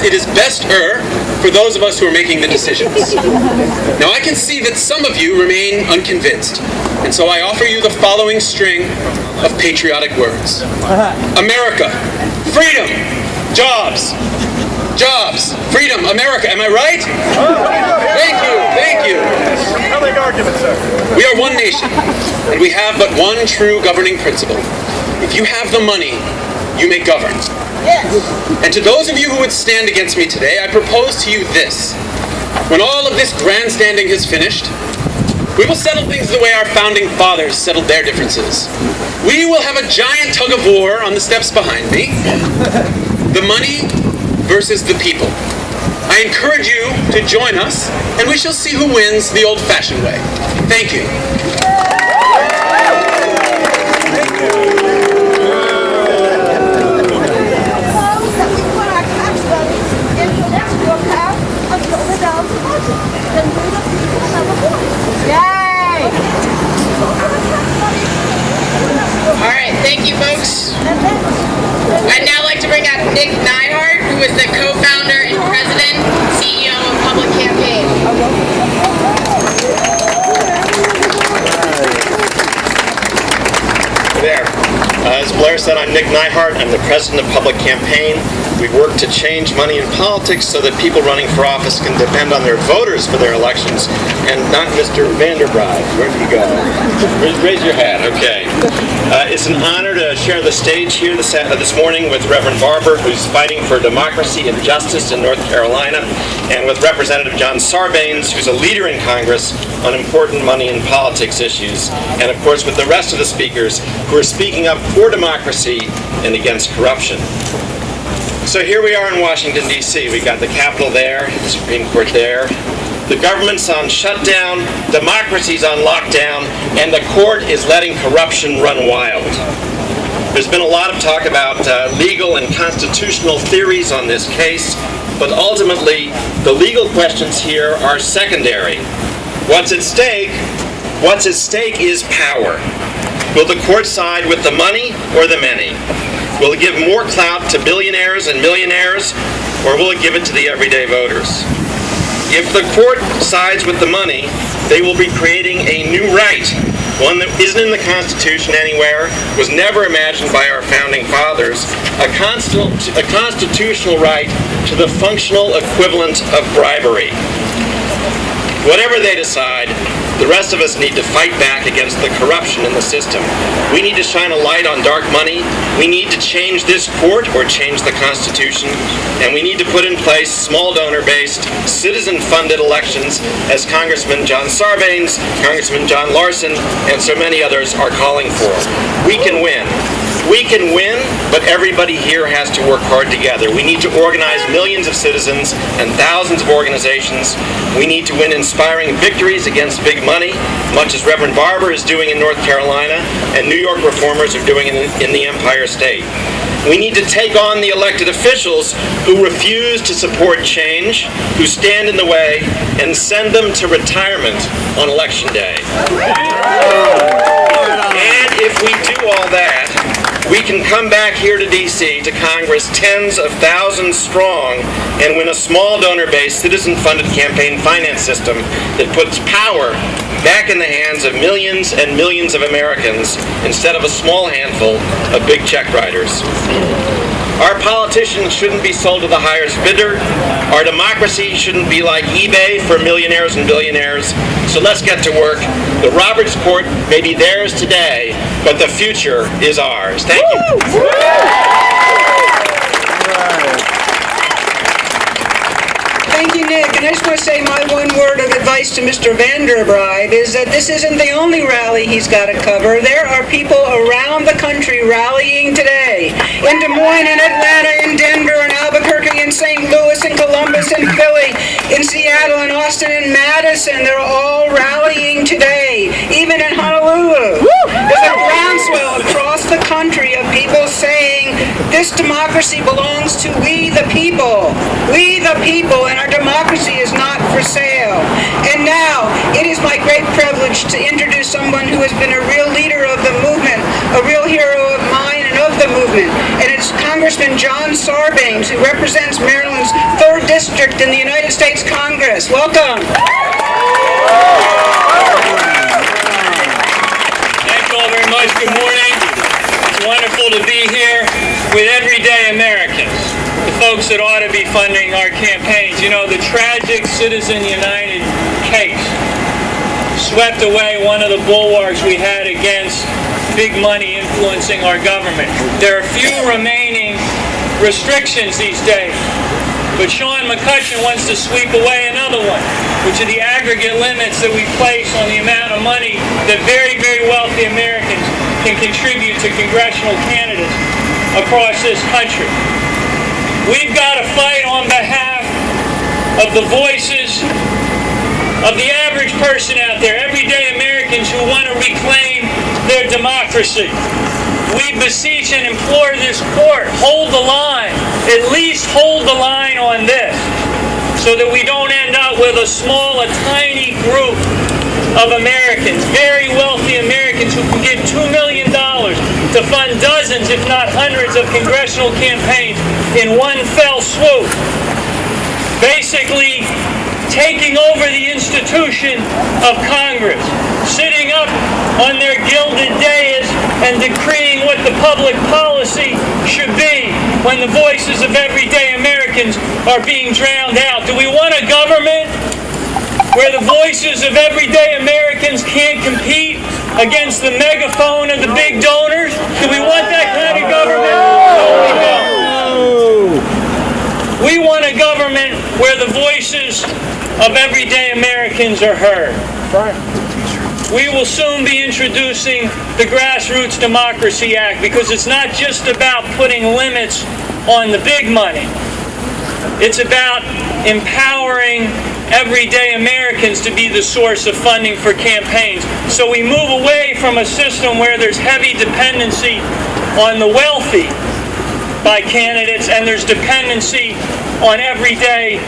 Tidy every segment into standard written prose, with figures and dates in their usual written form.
it is best-er for those of us who are making the decisions. Now, I can see that some of you remain unconvinced, and so I offer you the following string of patriotic words. America, freedom, jobs, jobs, freedom, America. Am I right? Thank you, thank you. We are one nation, and we have but one true governing principle. If you have the money, you may govern. And to those of you who would stand against me today, I propose to you this. When all of this grandstanding has finished, we will settle things the way our founding fathers settled their differences. We will have a giant tug of war on the steps behind me. The money versus the people. I encourage you to join us, and we shall see who wins the old-fashioned way. Thank you. Alright, thank you folks. I'd now like to bring up Nick Neihart, who is the co-founder and president, CEO of Public Campaign. There. As Blair said, I'm Nick Neihart. I'm the president of Public Campaign. We work to change money in politics so that people running for office can depend on their voters for their elections and not Mr. Vanderbride. Where did you go? Raise your hand. Okay. It's an honor to share the stage here this morning with Reverend Barber, who's fighting for democracy and justice in North Carolina, and with Representative John Sarbanes, who's a leader in Congress on important money and politics issues, and of course with the rest of the speakers who are speaking up for democracy and against corruption. So here we are in Washington, D.C. We've got the Capitol there, the Supreme Court there. The government's on shutdown, democracy's on lockdown, and the court is letting corruption run wild. There's been a lot of talk about legal and constitutional theories on this case, but ultimately the legal questions here are secondary. What's at stake? What's at stake is power. Will the court side with the money or the many? Will it give more clout to billionaires and millionaires, or will it give it to the everyday voters? If the court sides with the money, they will be creating a new right, one that isn't in the Constitution anywhere, was never imagined by our founding fathers, a constitutional right to the functional equivalent of bribery. Whatever they decide, the rest of us need to fight back against the corruption in the system. We need to shine a light on dark money. We need to change this court or change the Constitution. And we need to put in place small donor-based, citizen-funded elections as Congressman John Sarbanes, Congressman John Larson, and so many others are calling for. We can win. We can win, but everybody here has to work hard together. We need to organize millions of citizens and thousands of organizations. We need to win inspiring victories against big money, much as Reverend Barber is doing in North Carolina and New York reformers are doing in the Empire State. We need to take on the elected officials who refuse to support change, who stand in the way, and send them to retirement on Election Day. And if we do all that, we can come back here to D.C., to Congress, tens of thousands strong, and win a small donor-based, citizen-funded campaign finance system that puts power back in the hands of millions and millions of Americans instead of a small handful of big check writers. Our politicians shouldn't be sold to the highest bidder. Our democracy shouldn't be like eBay for millionaires and billionaires. So let's get to work. The Roberts Court may be theirs today, but the future is ours. Thank you. Thank you, Nick. And I just want to say my one word of advice to Mr. Vanderbride is that this isn't the only rally he's got to cover. There are people around the country rallying today. In Des Moines, in Atlanta, in Denver, in Albuquerque, in St. Louis, in Columbus, in Philly, in Seattle, in Austin, in Madison. They're all rallying today. Even in Honolulu. There's a groundswell across the country of people saying this democracy belongs to we the people. We the people, and our democracy is not for sale. And now, it is my great privilege to introduce someone who has been a real leader of the movement, a real hero of mine and of the movement. movement. And it's Congressman John Sarbanes, who represents Maryland's 3rd District in the United States Congress. Welcome. Thank you all very much. Good morning. It's wonderful to be here with everyday Americans, the folks that ought to be funding our campaigns. You know, the tragic Citizen United case swept away one of the bulwarks we had against big money influencing our government. There are few remaining restrictions these days, but McCutcheon wants to sweep away another one, which are the aggregate limits that we place on the amount of money that very, very wealthy Americans can contribute to congressional candidates across this country. We've got to fight on behalf of the voices of the average person out there, everyday Americans who want to reclaim their democracy. We beseech and implore this court, hold the line, at least hold the line on this, so that we don't end up with a tiny group of Americans, very wealthy Americans who can get $2 million to fund dozens, if not hundreds, of congressional campaigns in one fell swoop. Basically, taking over the institution of Congress, sitting up on their gilded dais and decreeing what the public policy should be when the voices of everyday Americans are being drowned out. Do we want a government where the voices of everyday Americans can't compete against the megaphone of the big donors? Do we want that kind of government? No, we don't. We want a government where the voices of everyday Americans are heard. We will soon be introducing the Grassroots Democracy Act, because it's not just about putting limits on the big money. It's about empowering everyday Americans to be the source of funding for campaigns. So we move away from a system where there's heavy dependency on the wealthy by candidates and there's dependency on everyday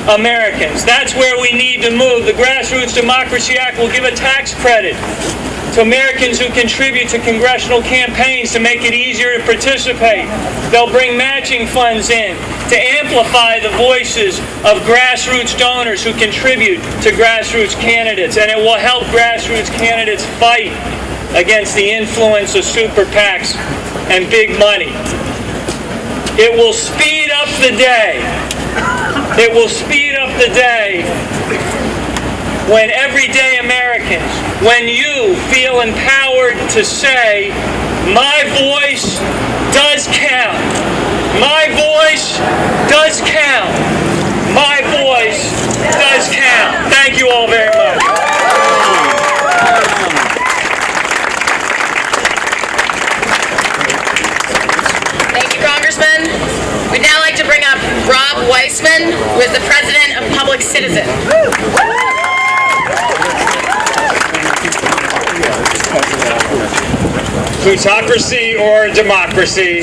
Americans. That's where we need to move. The Grassroots Democracy Act will give a tax credit to Americans who contribute to congressional campaigns to make it easier to participate. They'll bring matching funds in to amplify the voices of grassroots donors who contribute to grassroots candidates, and it will help grassroots candidates fight against the influence of super PACs and big money. It will speed up the day. It will speed up the day when everyday Americans, when you feel empowered to say, my voice does count. My voice does count. My voice does count. Thank you all very much. Thank you, Congressman. We'd now like to bring up Rob Weissman, who is the president of Public Citizen. Plutocracy or democracy,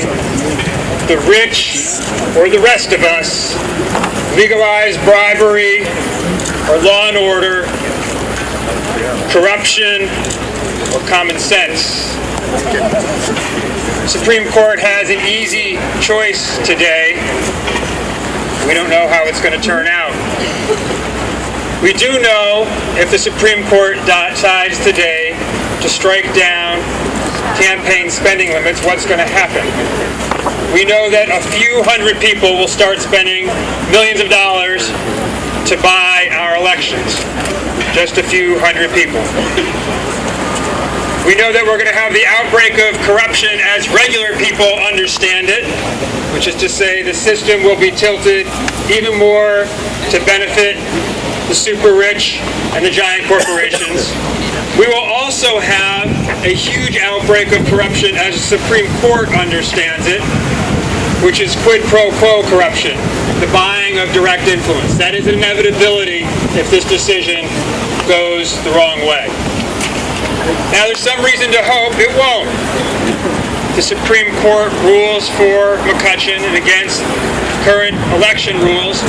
the rich or the rest of us, legalized bribery or law and order, corruption or common sense. The Supreme Court has an easy choice today. We don't know how it's going to turn out. We do know if the Supreme Court decides today to strike down campaign spending limits, what's going to happen. We know that a few hundred people will start spending millions of dollars to buy our elections. Just a few hundred people. We know that we're going to have the outbreak of corruption as regular people understand it, which is to say the system will be tilted even more to benefit the super rich and the giant corporations. We will also have a huge outbreak of corruption as the Supreme Court understands it, which is quid pro quo corruption, the buying of direct influence. That is an inevitability if this decision goes the wrong way. Now, there's some reason to hope it won't. The Supreme Court rules for McCutcheon and against current election rules.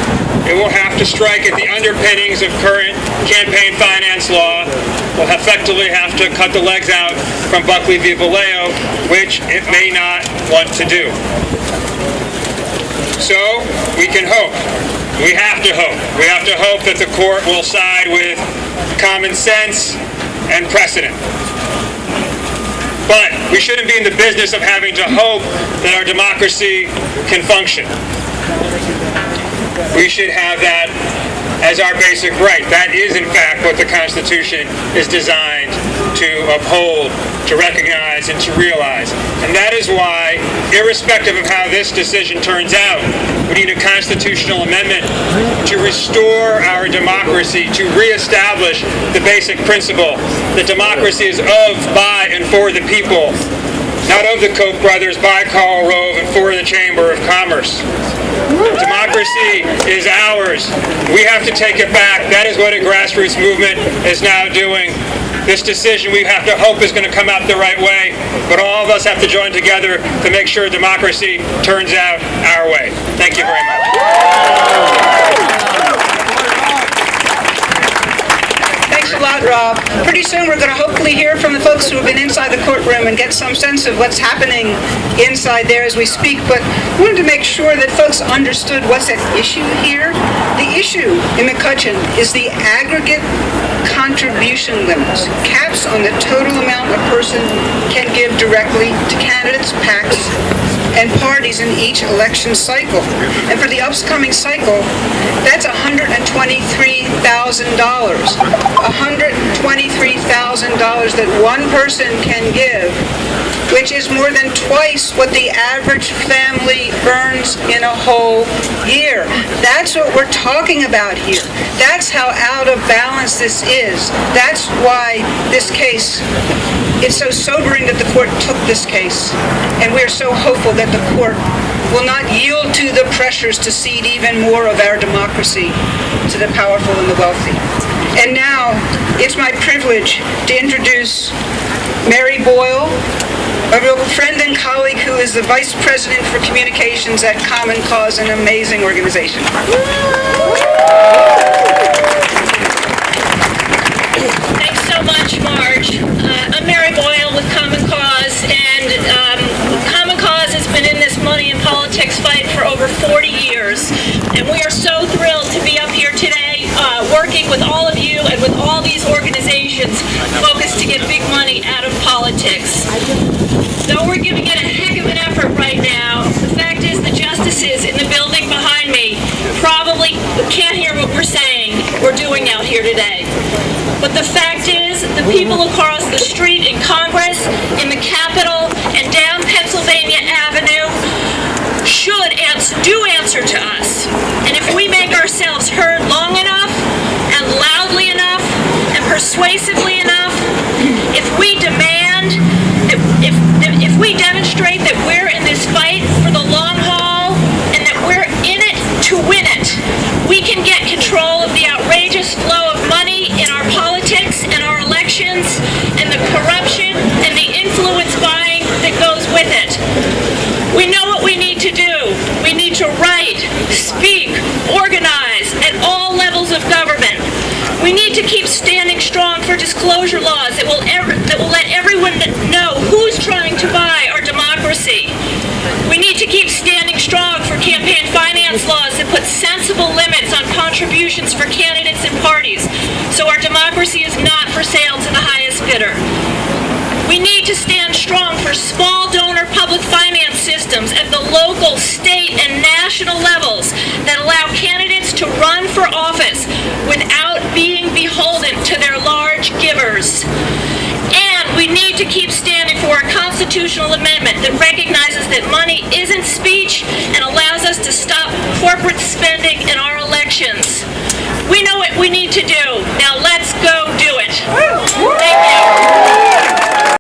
It will have to strike at the underpinnings of current campaign finance law. Will effectively have to cut the legs out from Buckley v. Vallejo, which it may not want to do. So we can hope. We have to hope. We have to hope that the court will side with common sense and precedent. But we shouldn't be in the business of having to hope that our democracy can function. We should have that as our basic right. That is, in fact, what the Constitution is designed to uphold, to recognize, and to realize. And that is why, irrespective of how this decision turns out, we need a constitutional amendment to restore our democracy, to reestablish the basic principle that democracy is of, by, and for the people, not of the Koch brothers, by Karl Rove, and for the Chamber of Commerce. Democracy is ours. We have to take it back. That is what a grassroots movement is now doing. This decision we have to hope is going to come out the right way, but all of us have to join together to make sure democracy turns out our way. Thank you very much. Thanks a lot, Rob. Pretty soon we're going to hopefully hear from the folks who have been inside the courtroom and get some sense of what's happening inside there as we speak, but I wanted to make sure that folks understood what's at issue here. The issue in McCutcheon is the aggregate contribution limits, caps on the total amount a person can give directly to candidates, PACs, and parties in each election cycle. And for the upcoming cycle, that's $123,000. $123,000 that one person can give, which is more than twice what the average family earns in a whole year. That's what we're talking about here. That's how out of balance this is. That's why this case, it's so sobering that the court took this case, and we're so hopeful that the court will not yield to the pressures to cede even more of our democracy to the powerful and the wealthy. And now, it's my privilege to introduce Mary Boyle, a real friend and colleague who is the Vice President for Communications at Common Cause, an amazing organization. Thanks so much, Marge. I'm Mary Boyle with Common Cause, and Common Cause has been in this money and politics fight for over 40 years, and we are so thrilled to be up here today working with all of you and with all these organizations focused to get big money out of politics. Though we're giving it a heck of an effort right now, the fact is the justices in the building behind me probably can't hear what we're saying we're doing out here today. But the fact is, the people across the street in Congress, in the Capitol, and down Pennsylvania Avenue do answer to us. And if we make ourselves heard long enough, and loudly enough, and persuasively enough, if we demand, if we demonstrate that we're in this fight for the long haul, and that we're in it to win it, we can get control of the outrageous flow of money in our politics and our elections, and the corruption and the influence buying that goes with it. We know what we need to do. We need to write, speak, organize at all levels of government. We need to keep standing strong for disclosure laws that will let everyone know who's trying to buy our democracy. We need to keep standing strong for campaign finance laws that put sensible limits on contributions for candidates and parties, so our democracy is not for sale to the highest bidder. We need to stand strong for small donor public finance systems at the local, state, and national levels that allow candidates to run for office without being beholden to their large givers. And we need to keep standing for a constitutional amendment that recognizes that money isn't speech and allows us to stop corporate spending in our elections. We know what we need to do.